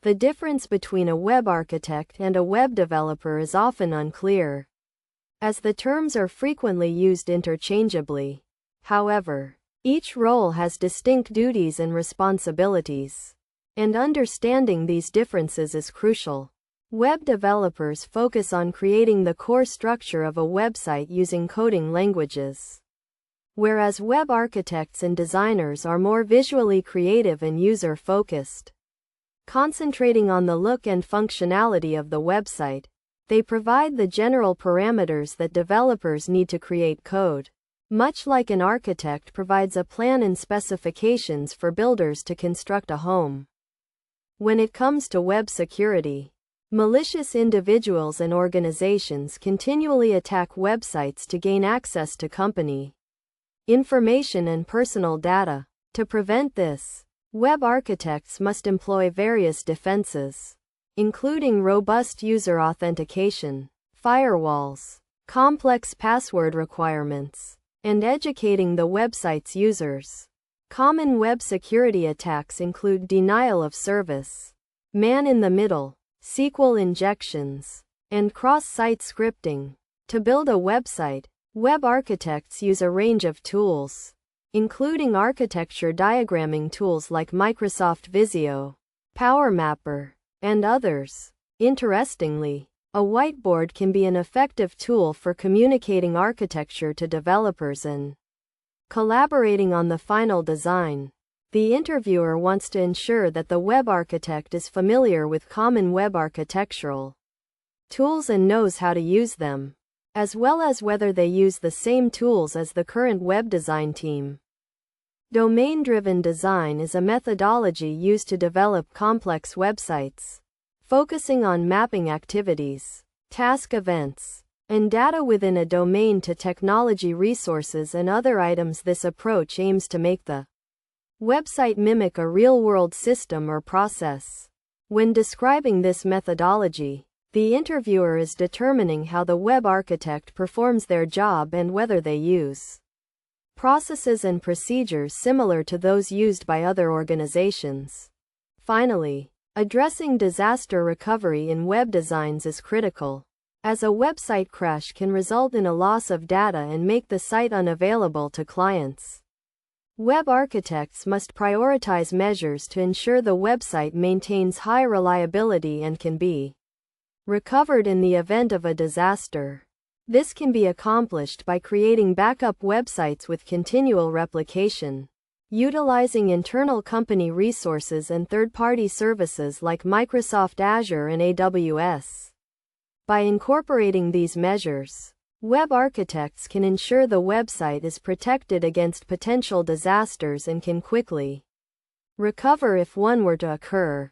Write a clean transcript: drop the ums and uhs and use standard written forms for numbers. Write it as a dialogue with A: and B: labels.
A: The difference between a web architect and a web developer is often unclear, as the terms are frequently used interchangeably. However, each role has distinct duties and responsibilities, and understanding these differences is crucial. Web developers focus on creating the core structure of a website using coding languages, whereas web architects and designers are more visually creative and user-focused. Concentrating on the look and functionality of the website, they provide the general parameters that developers need to create code, much like an architect provides a plan and specifications for builders to construct a home. When it comes to web security, malicious individuals and organizations continually attack websites to gain access to company information and personal data. To prevent this, web architects must employ various defenses, including robust user authentication, firewalls, complex password requirements, and educating the website's users. Common web security attacks include denial of service, man-in-the-middle, SQL injections, and cross-site scripting. To build a website, web architects use a range of tools, including architecture diagramming tools like Microsoft Visio, PowerMapper, and others. Interestingly, a whiteboard can be an effective tool for communicating architecture to developers and collaborating on the final design. The interviewer wants to ensure that the web architect is familiar with common web architectural tools and knows how to use them, as well as whether they use the same tools as the current web design team. Domain-driven design is a methodology used to develop complex websites, focusing on mapping activities, task events, and data within a domain to technology resources and other items. This approach aims to make the website mimic a real-world system or process. When describing this methodology, the interviewer is determining how the web architect performs their job and whether they use processes and procedures similar to those used by other organizations. Finally, addressing disaster recovery in web designs is critical, as a website crash can result in a loss of data and make the site unavailable to clients. Web architects must prioritize measures to ensure the website maintains high reliability and can be recovered in the event of a disaster. This can be accomplished by creating backup websites with continual replication, utilizing internal company resources and third-party services like Microsoft Azure and AWS. By incorporating these measures, web architects can ensure the website is protected against potential disasters and can quickly recover if one were to occur.